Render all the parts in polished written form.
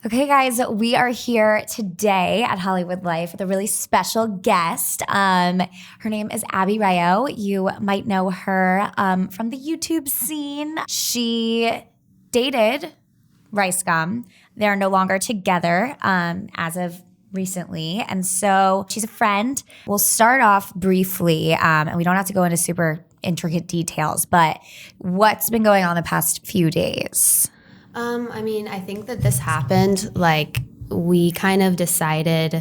Okay, guys, we are here today at Hollywood Life with a really special guest. Her name is Abby Rayo. You might know her from the YouTube scene. She dated Ricegum. They're no longer together as of recently. And so she's a friend. We'll start off briefly, and we don't have to go into super intricate details, but what's been going on the past few days? I think that this happened, we kind of decided,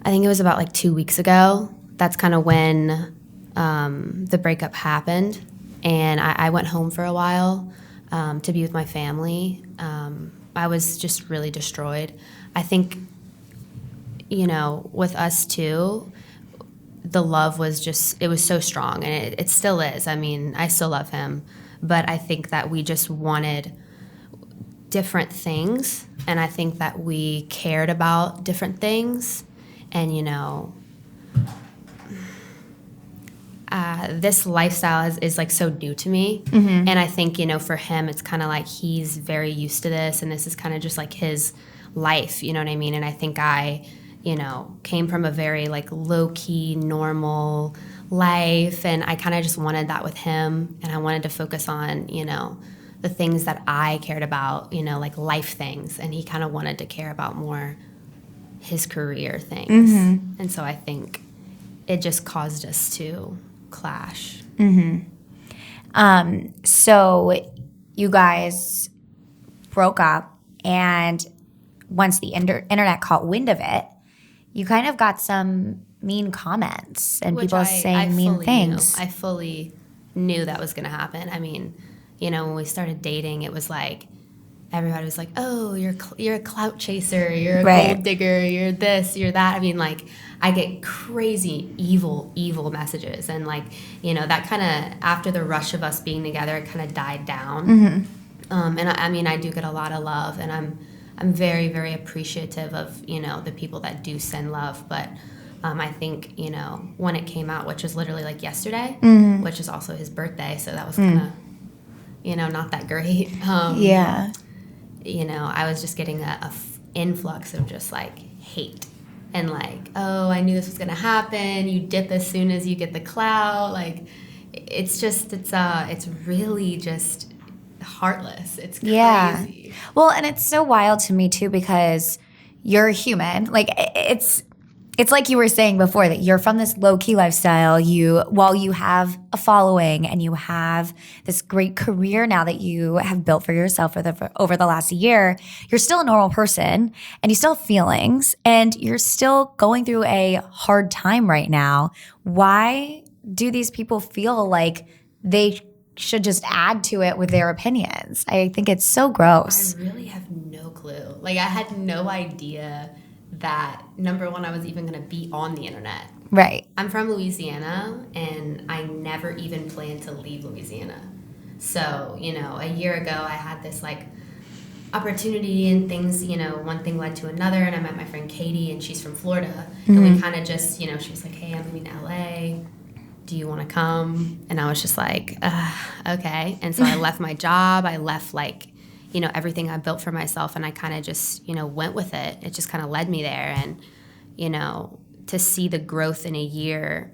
I think it was about 2 weeks ago. That's kind of when the breakup happened. And I went home for a while to be with my family. I was just really destroyed. I think, with us too, the love was it was so strong. And it still is. I still love him. But I think that we just wanted different things, and I think that we cared about different things, and this lifestyle is so new to me, and I think for him it's kind of he's very used to this, and this is kind of just his life, you know what I mean? And I think I came from a very low-key normal life, and I kind of just wanted that with him, and I wanted to focus on the things that I cared about, life things. And he kind of wanted to care about more his career things. Mm-hmm. And so I think it just caused us to clash. Mm-hmm. So you guys broke up, and once the internet caught wind of it, you kind of got some mean comments and people saying mean things. I fully knew that was going to happen. When we started dating, it was everybody was like, "Oh, you're a clout chaser, you're a gold digger, you're this, you're that." I get crazy, evil messages, and that kind of, after the rush of us being together, it kind of died down. Mm-hmm. And I do get a lot of love, and I'm very, very appreciative of the people that do send love, but I think when it came out, which was literally yesterday, mm-hmm. which is also his birthday, so that was kind of not that great. Yeah. I was just getting a influx of just hate and oh, I knew this was gonna happen. You dip as soon as you get the clout. It's really just heartless. It's crazy. Yeah. Well, and it's so wild to me too, because you're human. It's like you were saying before, that you're from this low-key lifestyle. While you have a following and you have this great career now that you have built for yourself over the last year, you're still a normal person, and you still have feelings, and you're still going through a hard time right now. Why do these people feel like they should just add to it with their opinions? I think it's so gross. I really have no clue. I had no idea that, number one, I was even going to be on the internet. Right. I'm from Louisiana, and I never even planned to leave Louisiana. So, a year ago, I had this, opportunity, and things, one thing led to another, and I met my friend Katie, and she's from Florida. Mm-hmm. And we kind of just, she was like, "Hey, I'm moving to LA. Do you want to come?" And I was just like, okay. And so I left my job. I left, everything I built for myself, and I kind of just, went with it. It just kind of led me there. And, to see the growth in a year,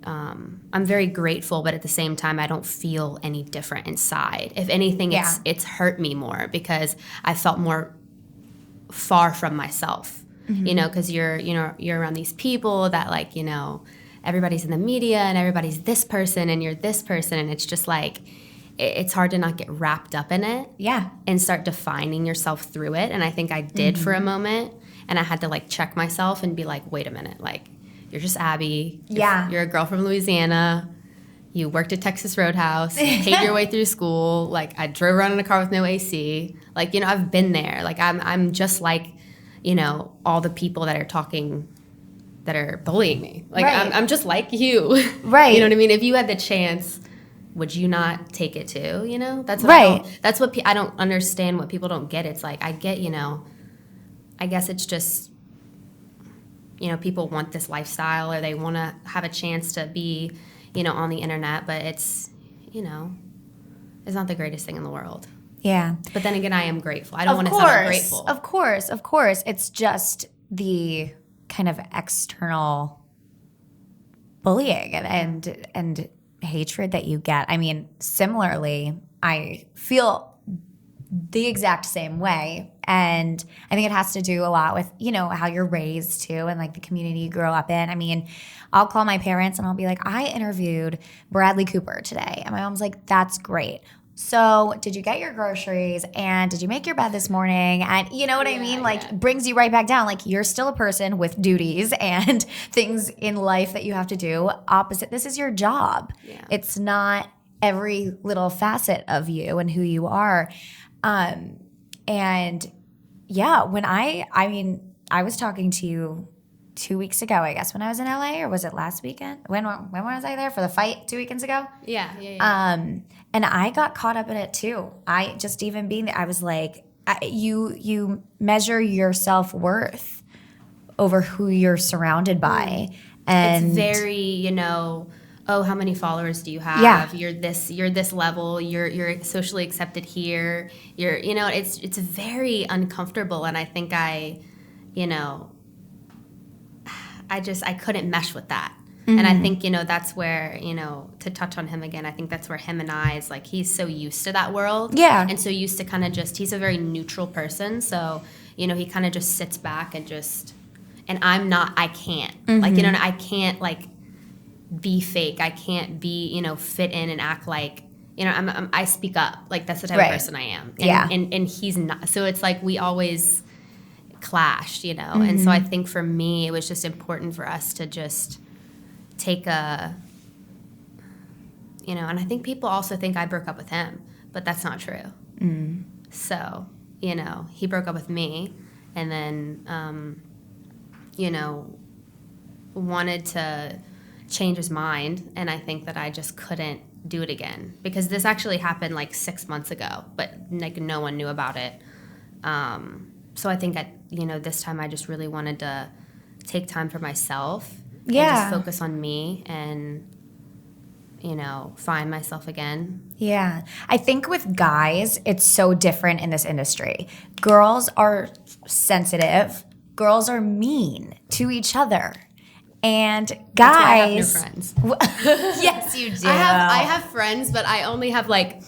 I'm very grateful, but at the same time, I don't feel any different inside. If anything, it's hurt me more, because I felt more far from myself, mm-hmm. Because you're around these people that everybody's in the media, and everybody's this person, and you're this person, and it's just it's hard to not get wrapped up in it. Yeah. And start defining yourself through it. And I think I did, mm-hmm. for a moment. And I had to check myself and be wait a minute. You're just Abby. You're a girl from Louisiana. You worked at Texas Roadhouse. You paid your way through school. I drove around in a car with no AC. I've been there. I'm just all the people that are talking, that are bullying me. Right. I'm just like you. Right. You know what I mean? If you had the chance, would you not take it too? That's what right. That's what I don't understand. What people don't get. It's I get. I guess it's just, people want this lifestyle, or they want to have a chance to be, on the internet. But it's, it's not the greatest thing in the world. Yeah. But then again, I am grateful. I don't want to sound ungrateful. Of course. It's just the kind of external bullying and hatred that you get. I mean, similarly, I feel the exact same way. And I think it has to do a lot with, how you're raised too and like the community you grow up in. I mean, I'll call my parents and I'll be like, I interviewed Bradley Cooper today. And my mom's like, that's great. So did you get your groceries and did you make your bed this morning? And you know what I mean? Like brings you right back down. Like you're still a person with duties and things in life that you have to do. Opposite, this is your job. Yeah. It's not every little facet of you and who you are. And yeah, when I was talking to you 2 weeks ago, I guess, when I was in LA, or was it last weekend? When was I there for the fight 2 weekends ago? Yeah. And I got caught up in it too. I just even being there, I was like, you measure your self-worth over who you're surrounded by. And it's very, oh, how many followers do you have? Yeah. You're this level. You're socially accepted here. It's very uncomfortable. And I think I couldn't mesh with that. Mm-hmm. And I think, that's where, to touch on him again, I think that's where him and I is like, he's so used to that world. Yeah. And so used to kind of he's a very neutral person. So, he kind of just sits back and I'm not, I can't. Mm-hmm. Like, I can't like be fake. I can't be, fit in and act like, I speak up. Like that's the type of person I am. And he's not. So it's like we always clashed, Mm-hmm. And so I think for me, it was just important for us to just take and I think people also think I broke up with him, but that's not true. Mm. So, he broke up with me and then, wanted to change his mind. And I think that I just couldn't do it again because this actually happened like 6 months ago, but like no one knew about it. So I think this time I just really wanted to take time for myself. Yeah. And just focus on me and, find myself again. Yeah. I think with guys, it's so different in this industry. Girls are sensitive. Girls are mean to each other. And guys. That's why I have no friends. Yes, you do. I have friends, but I only have like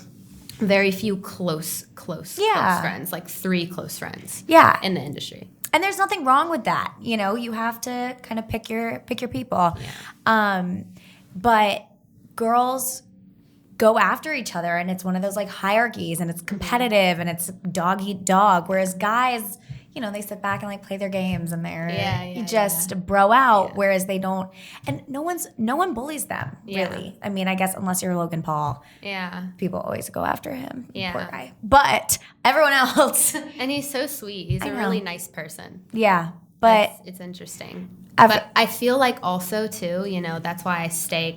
very few close friends, like 3 close friends. Yeah. In the industry. And there's nothing wrong with that. You have to kind of pick your people. Yeah. But girls go after each other and it's one of those like hierarchies and it's competitive and it's dog eat dog. Whereas guys, they sit back and like play their games and they're just bro out. Yeah. Whereas they don't, and no one bullies them really. I mean, I guess unless you're Logan Paul. Yeah. People always go after him. Yeah. Poor guy. But everyone else. And he's so sweet. He's a really nice person. Yeah. But it's interesting. But I feel like also too, that's why I stay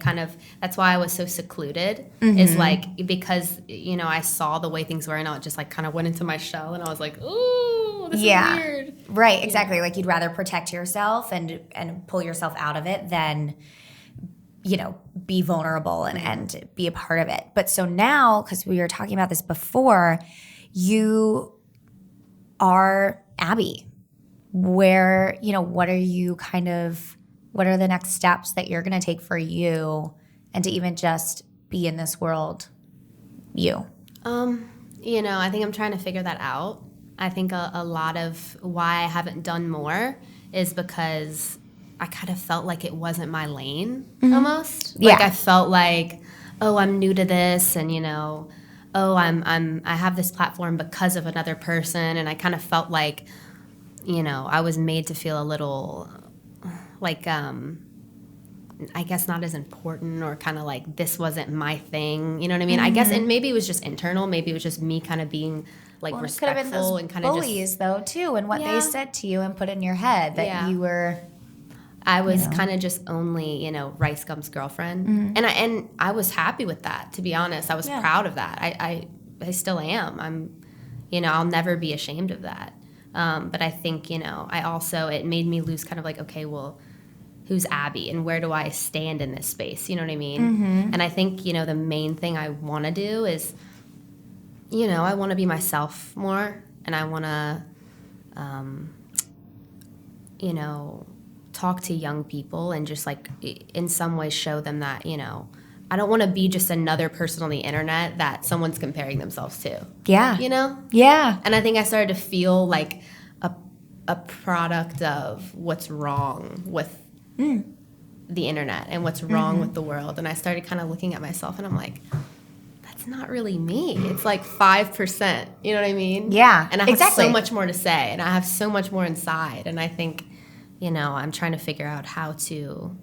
that's why I was so secluded is like, because, I saw the way things were and I just like kind of went into my shell and I was like, ooh, this is weird. Right, exactly. Like you'd rather protect yourself and pull yourself out of it than, be vulnerable and be a part of it. But so now, because we were talking about this before, you are Abby. Where, what are the next steps that you're going to take for you and to even just be in this world, you? I think I'm trying to figure that out. I think a lot of why I haven't done more is because I kind of felt like it wasn't my lane almost. Like I felt like, oh, I'm new to this and, I have this platform because of another person. And I kind of felt like, I was made to feel a little like, I guess not as important or kind of like this wasn't my thing. You know what I mean? I guess, and maybe it was just internal. Maybe it was just me kind of being like respectful and kind of just. Bullies though too, and what they said to you and put in your head that you were. I was kind of just only, Ricegum's girlfriend, and I was happy with that. To be honest, I was proud of that. I still am. I'll never be ashamed of that. But I think, it made me lose kind of like, okay, well, who's Abby and where do I stand in this space? You know what I mean? Mm-hmm. And I think, the main thing I want to do is, I want to be myself more, and I want to, talk to young people and just like in some way show them that, I don't want to be just another person on the internet that someone's comparing themselves to. Yeah. Yeah. And I think I started to feel like a product of what's wrong with the internet and what's wrong with the world. And I started kind of looking at myself and I'm like, that's not really me. It's like 5%. You know what I mean? Yeah. And I have so much more to say, and I have so much more inside. And I think, I'm trying to figure out how to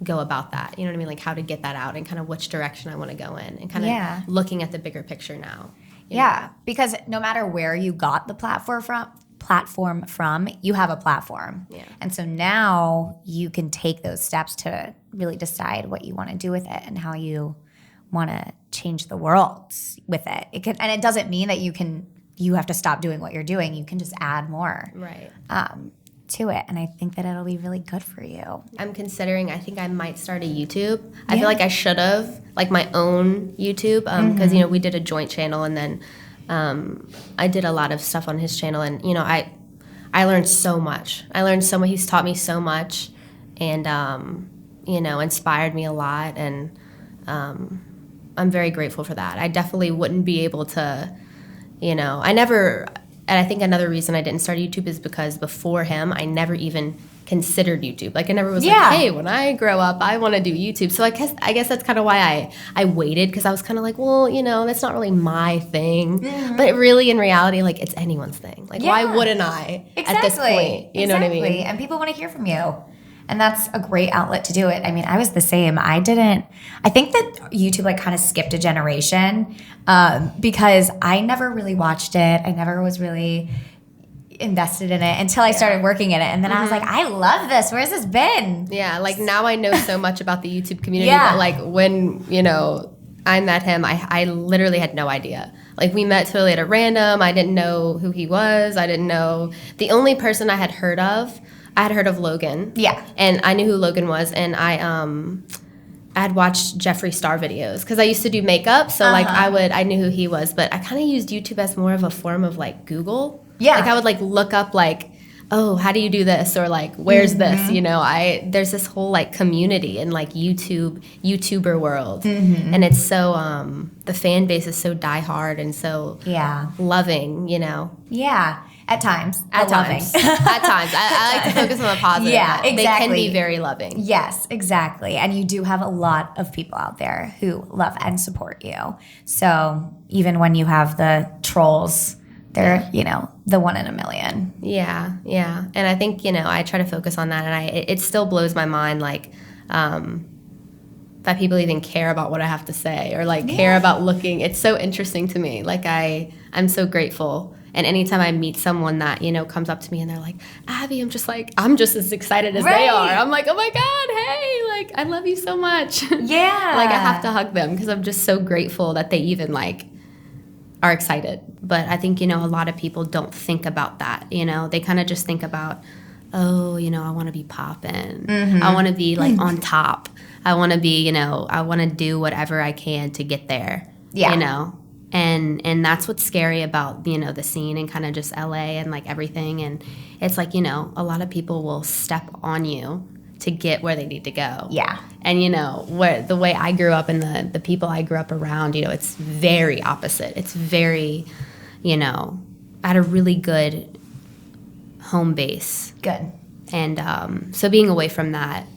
go about that. You know what I mean? Like how to get that out and kind of which direction I want to go in and kind of looking at the bigger picture now. You know? Because no matter where you got the platform from, you have a platform. Yeah. And so now you can take those steps to really decide what you want to do with it and how you want to change the world with it. And it doesn't mean that you have to stop doing what you're doing. You can just add more. Right. To it, and I think that it'll be really good for you. I think I might start a YouTube. I feel like I should have, like my own YouTube, because, we did a joint channel, and then I did a lot of stuff on his channel, and, I learned so much. He's taught me so much, and, inspired me a lot, and I'm very grateful for that. I definitely wouldn't be able to, and I think another reason I didn't start YouTube is because before him, I never even considered YouTube. Like I never was like, hey, when I grow up, I want to do YouTube. So I guess that's kind of why I waited, because I was kind of like, well, that's not really my thing. Mm-hmm. But really, in reality, like it's anyone's thing. Like why wouldn't I at this point? You know what I mean? And people want to hear from you. And that's a great outlet to do it. I mean, I was the same. I think that YouTube like kind of skipped a generation because I never really watched it. I never was really invested in it until I started working in it. And then I was like, I love this. Where's this been? Yeah, like now I know so much about the YouTube community. But like when, I met him, I literally had no idea. Like we met totally at a random. I didn't know who he was. I didn't know. The only person I had heard of Logan. Yeah. And I knew who Logan was, and I had watched Jeffree Star videos because I used to do makeup, so like I knew who he was, but I kind of used YouTube as more of a form of like Google. Yeah. Like I would like look up like, oh, how do you do this, or like where's this? There's this whole like community in like YouTuber world, and it's so the fan base is so diehard and so loving. Yeah. At times. At times. I like to focus on the positive. Yeah, exactly. They can be very loving. Yes, exactly. And you do have a lot of people out there who love and support you. So even when you have the trolls, they're, the one in a million. Yeah, yeah. And I think, I try to focus on that. And it still blows my mind, like, that people even care about what I have to say or, like, care about looking. It's so interesting to me. Like, I'm so grateful. And anytime I meet someone that, comes up to me and they're like, Abby, I'm just as excited as they are. I'm like, oh my God, hey, like, I love you so much. Yeah. Like, I have to hug them because I'm just so grateful that they even, like, are excited. But I think, a lot of people don't think about that, They kind of just think about, oh, I want to be poppin'. I want to be, like, on top. I want to be, I want to do whatever I can to get there, And that's what's scary about, the scene and kind of just LA and like everything. And it's like, a lot of people will step on you to get where they need to go. Yeah. And, where the way I grew up and the people I grew up around, it's very opposite. It's very, I had a really good home base. Good. And so being away from that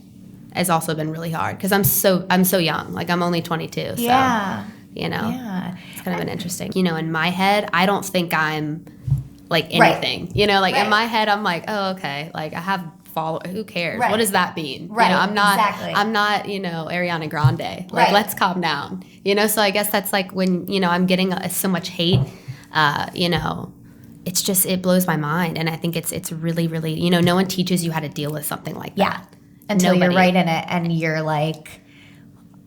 has also been really hard because I'm so young. Like I'm only 22. So. Yeah. Yeah. It's kind of been interesting. In my head, I don't think I'm like anything. Right. In my head, I'm like, oh, okay. Like I have followers. Who cares? Right. What does that mean? Right. I'm not Ariana Grande. Like let's calm down. So I guess that's like when, I'm getting so much hate, it's just, it blows my mind. And I think it's really, really, no one teaches you how to deal with something like that. Until you're right in it and you're like,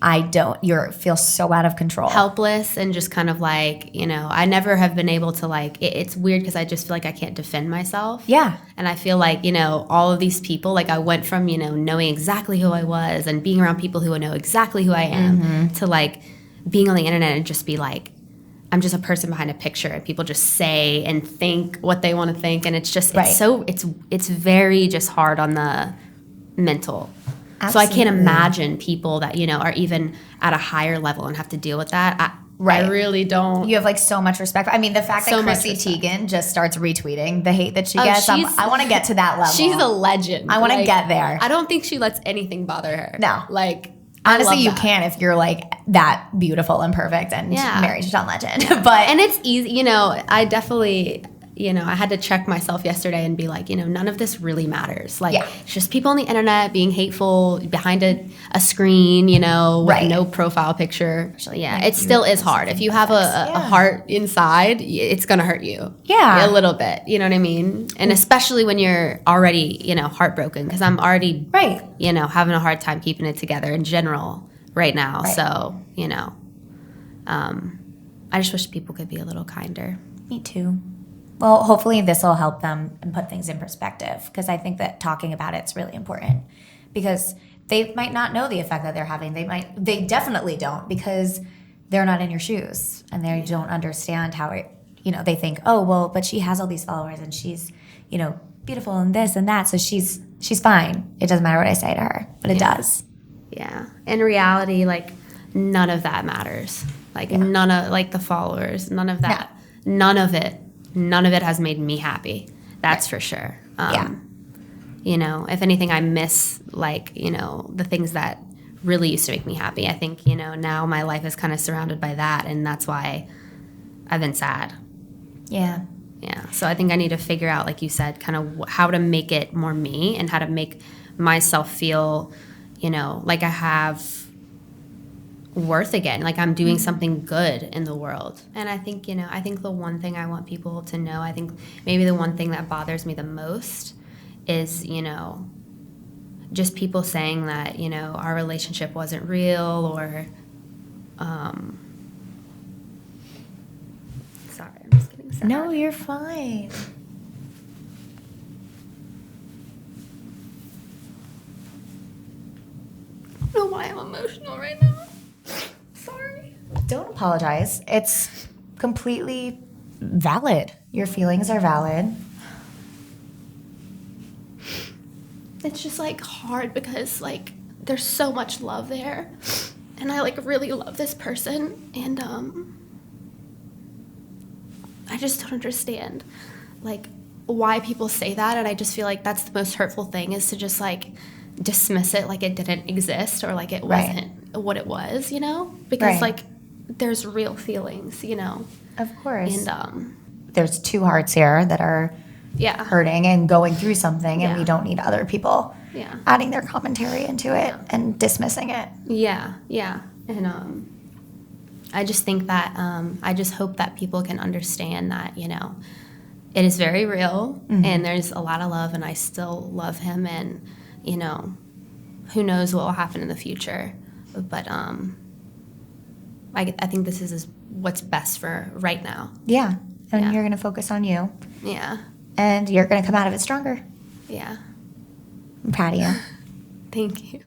you feel so out of control. Helpless and just kind of like, I never have been able to like, it's weird because I just feel like I can't defend myself. Yeah. And I feel like, all of these people, like I went from, knowing exactly who I was and being around people who know exactly who I am to like being on the internet and just be like, I'm just a person behind a picture, and people just say and think what they want to think, and it's just Right. it's very just hard on the mental. Absolutely. So I can't imagine people that, you know, are even at a higher level and have to deal with that. Right. I really don't. You have like so much respect. I mean, the fact that So much Chrissy respect. Teigen just starts retweeting the hate that she gets, I want to get to that level. She's a legend. I want to get there. I don't think she lets anything bother her. No. Like, honestly, I love you that. can if you're like that beautiful and perfect and married to John Legend. And it's easy, you know, I definitely, you know, I had to check myself yesterday and be like, you know, none of this really matters. Like, it's just people on the internet being hateful behind a screen, you know, with no profile picture. Actually, it still is hard. If you have a heart inside, it's going to hurt you. Yeah. A little bit, you know what I mean? And especially when you're already, you know, heartbroken, because I'm already, you know, having a hard time keeping it together in general right now. So, you know, I just wish people could be a little kinder. Me too. Well, hopefully this will help them and put things in perspective, because I think that talking about it's really important, because they might not know the effect that they're having. They definitely don't, because they're not in your shoes and they don't understand how it, you know, they think, oh, well, but she has all these followers and she's, you know, beautiful and this and that. So she's fine. It doesn't matter what I say to her, but it does. Yeah. In reality, like, none of that matters. Like, none of, like, the followers, none of that. None of it has made me happy. That's for sure. You know, if anything, I miss, like, you know, the things that really used to make me happy. I think, you know, now my life is kind of surrounded by that, and that's why I've been sad. Yeah. So I think I need to figure out, like you said, kind of how to make it more me and how to make myself feel, you know, like I have worth again, like I'm doing something good in the world. And I think, you know, I think the one thing I want people to know, I think maybe the one thing that bothers me the most is, you know, just people saying that, you know, our relationship wasn't real, or sorry, I'm just getting sad. No, you're fine. I don't know why I'm emotional right now. Sorry. Don't apologize. It's completely valid. Your feelings are valid. It's just, like, hard because, like, there's so much love there, and I, like, really love this person, and I just don't understand, like, why people say that, and I just feel like that's the most hurtful thing, is to just, like, dismiss it like it didn't exist, or like it wasn't what it was, you know? Because, like, there's real feelings, you know? Of course. And there's two hearts here that are hurting and going through something, and we don't need other people adding their commentary into it and dismissing it. And I just think that I just hope that people can understand that, you know, it is very real, and there's a lot of love, and I still love him, and, you know, who knows what will happen in the future, but I think this is what's best for right now. Yeah, and you're going to focus on you. Yeah. And you're going to come out of it stronger. Yeah. I'm proud of you. Thank you.